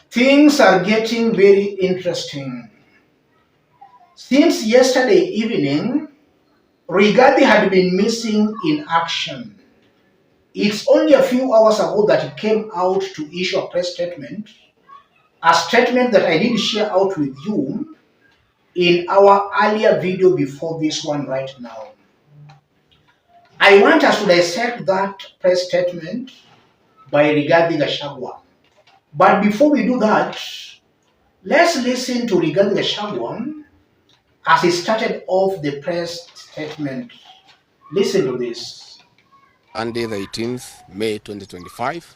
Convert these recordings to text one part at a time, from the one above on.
Things are getting very interesting. Since yesterday evening, Rigathi had been missing in action. It's only a few hours ago that he came out to issue a press statement, a statement that I did share out with you in our earlier video before this one right now. I want us to dissect that press statement by Rigathi Gachagua. But before we do that, let's listen to Rigathi Gachagua as he started off the press statement. Listen to this. Monday, the 18th May 2025,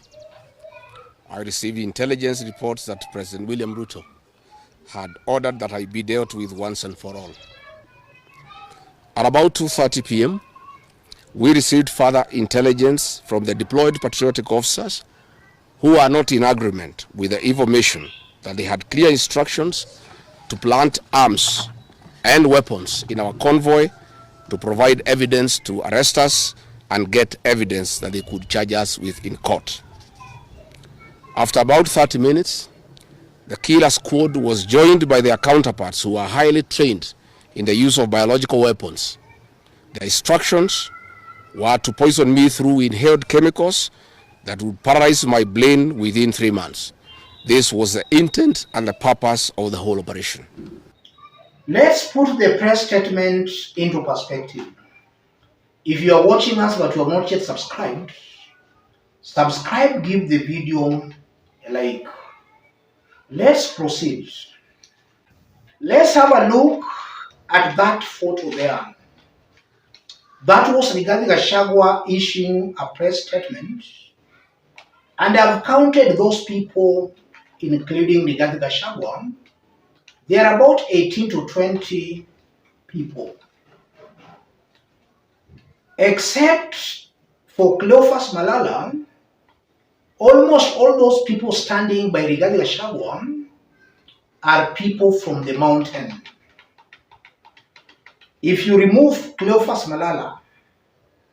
I received intelligence reports that President William Ruto had ordered that I be dealt with once and for all. At about 2:30 p.m., we received further intelligence from the deployed patriotic officers who are not in agreement with the information that they had clear instructions to plant arms and weapons in our convoy to provide evidence to arrest us and get evidence that they could charge us with in court. After about 30 minutes, the killer squad was joined by their counterparts who are highly trained in the use of biological weapons. The instructions were to poison me through inhaled chemicals that would paralyze my brain within 3 months. This was the intent and the purpose of the whole operation. Let's put the press statement into perspective. If you are watching us but you have not yet subscribed, subscribe, give the video a like. Let's proceed. Let's have a look at that photo there. That was Rigathi Gachagua issuing a press statement, and I've counted those people, including Rigathi Gachagua. There are about 18 to 20 people. Except for Cleophas Malala, almost all those people standing by Rigathi Gachagua are people from the mountain. If you remove Cleophas Malala,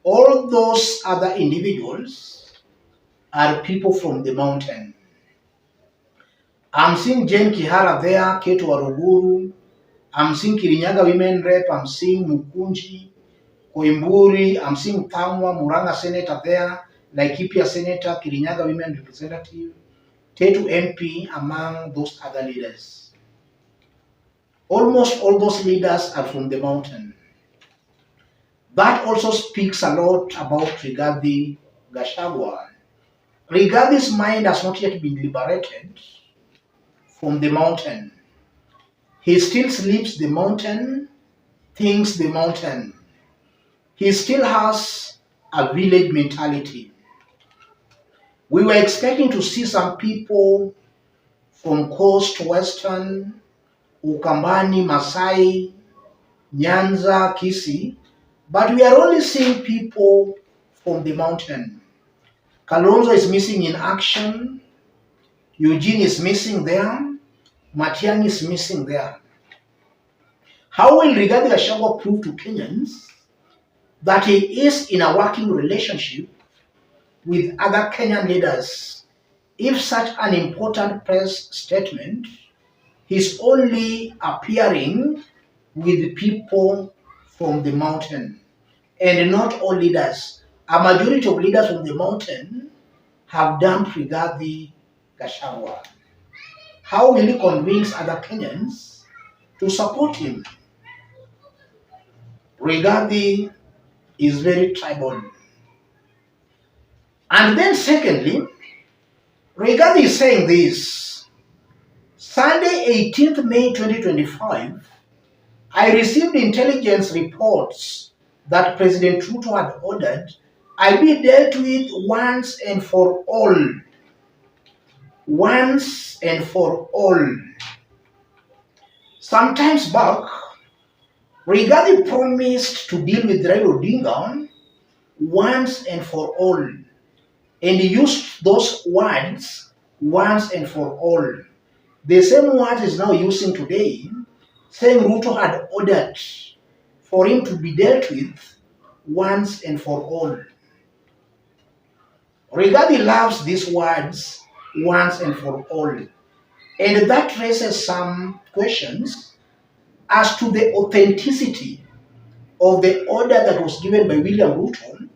all those other individuals are people from the mountain. I'm seeing Jane Kihara there, Ketu Waruguru. I'm seeing Kirinyaga Women Rep. I'm seeing Mukunji, Koimburi. I'm seeing Tamwa, Muranga Senator there, Laikipia Senator, Kirinyaga Women Representative, Tetu MP, among those other leaders. Almost all those leaders are from the mountain. That also speaks a lot about Rigathi Gachagua. Rigathi's mind has not yet been liberated from the mountain. He still sleeps the mountain, thinks the mountain. He still has a village mentality. We were expecting to see some people from coast, western, Ukambani, Masai, Nyanza, Kisii, but we are only seeing people from the mountain. Kalonzo is missing in action. Eugene is missing there. Matiang'I is missing there. How will Rigathi Gachagua prove to Kenyans that he is in a working relationship with other Kenyan leaders if such an important press statement is only appearing with people from the mountain and not all leaders? A majority of leaders from the mountain have dumped Rigathi Gachagua. How will he convince other Kenyans to support him? Rigathi is very tribal. And then secondly, Rigathi is saying this: Sunday, 18th May 2025, I received intelligence reports that President Ruto had ordered I be dealt with once and for all. Once and for all. Sometimes back, Rigathi promised to deal with Raila Odinga once and for all. And he used those words, once and for all. The same word is now using today, saying Ruto had ordered for him to be dealt with once and for all. Rigathi loves these words, once and for all. And that raises some questions as to the authenticity of the order that was given by William Ruto,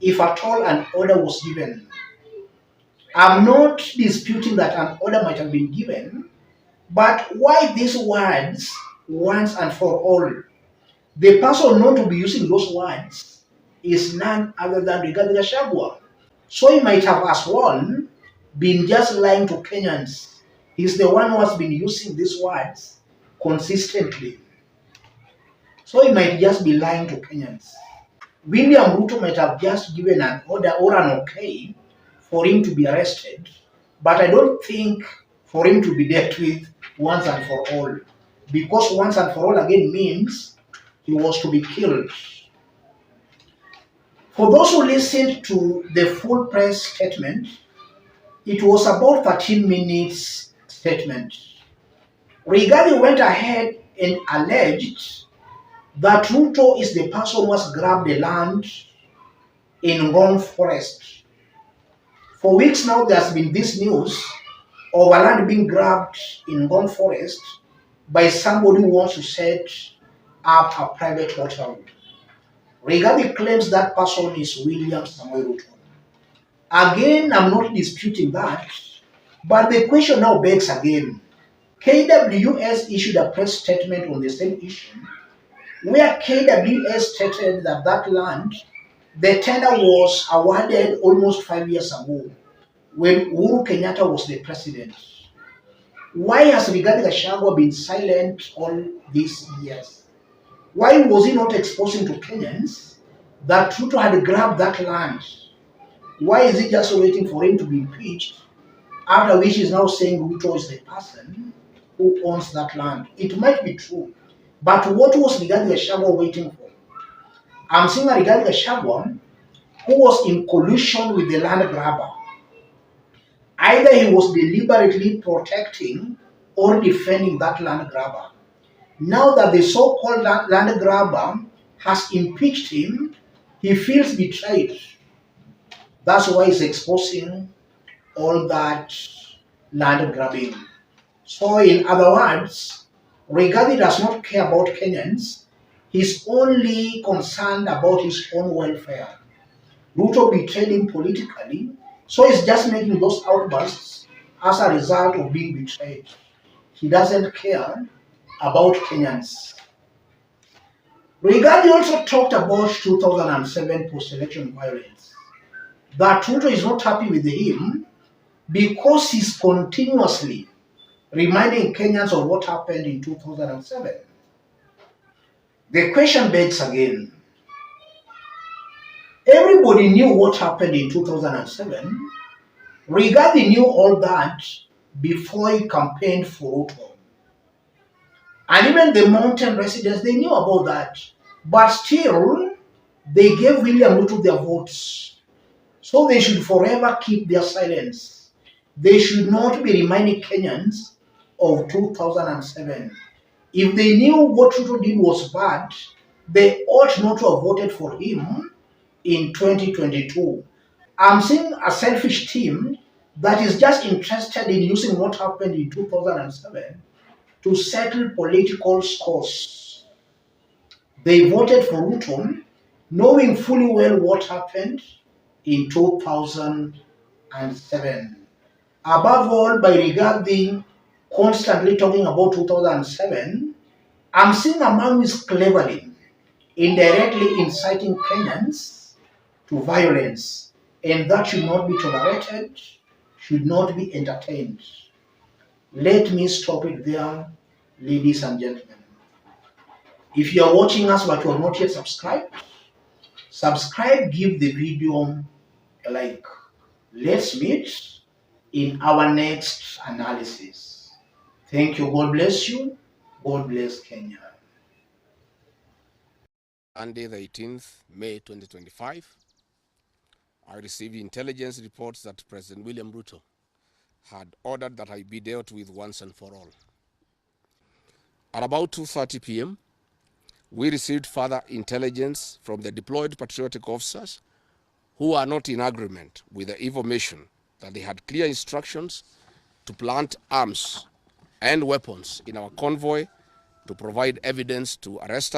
if at all an order was given. I'm not disputing that an order might have been given, but why these words once and for all? The person known to be using those words is none other than Rigathi Gachagua. So he might have as one been just lying to Kenyans. He's the one who has been using these words consistently. So he might just be lying to Kenyans. William Ruto might have just given an order or an okay for him to be arrested, but I don't think for him to be dealt with once and for all. Because once and for all again means he was to be killed. For those who listened to the full press statement, it was about 13 minutes statement. Rigathi went ahead and alleged that Ruto is the person who has grabbed the land in Ngong Forest. For weeks now, there's been this news of a land being grabbed in Ngong Forest by somebody who wants to set up a private hotel. Rigathi claims that person is William Samoei Ruto. Again, I'm not disputing that, but the question now begs again. KWS issued a press statement on the same issue, where KWS stated that that land, the tender was awarded almost 5 years ago when Uhuru Kenyatta was the president. Why has Rigathi Gachagua been silent all these years? Why was he not exposing to Kenyans that Ruto had grabbed that land? Why is he just waiting for him to be impeached, after which he's now saying Ruto is the person who owns that land? It might be true, but what was Rigathi Gachagua waiting for? I'm seeing a Rigathi Gachagua who was in collusion with the land grabber. Either he was deliberately protecting or defending that land grabber. Now that the so-called land grabber has impeached him, he feels betrayed. That's why he's exposing all that land grabbing. So in other words, Rigathi does not care about Kenyans. He's only concerned about his own welfare. Ruto betrayed him politically, so he's just making those outbursts as a result of being betrayed. He doesn't care about Kenyans. Rigathi also talked about 2007 post-election violence. That Ruto is not happy with him because he's continuously reminding Kenyans of what happened in 2007. The question begs again. Everybody knew what happened in 2007. Rigathi knew all that before he campaigned for Ruto. And even the mountain residents, they knew about that. But still, they gave William Ruto their votes. So they should forever keep their silence. They should not be reminding Kenyans of 2007. If they knew what Ruto did was bad, they ought not to have voted for him in 2022. I'm seeing a selfish team that is just interested in using what happened in 2007 to settle political scores. They voted for Ruto knowing fully well what happened in 2007. Above all, by Rigathi constantly talking about 2007, I'm seeing a man who is cleverly, indirectly inciting Kenyans to violence, and that should not be tolerated, should not be entertained. Let me stop it there, ladies and gentlemen. If you are watching us but you are not yet subscribed, subscribe, give the video a like. Let's meet in our next analysis. Thank you. God bless you. God bless Kenya. Monday, the 18th May 2025, I received intelligence reports that President William Ruto had ordered that I be dealt with once and for all. At about 2:30 p.m., we received further intelligence from the deployed patriotic officers who are not in agreement with the information that they had clear instructions to plant arms and weapons in our convoy to provide evidence to arrest us.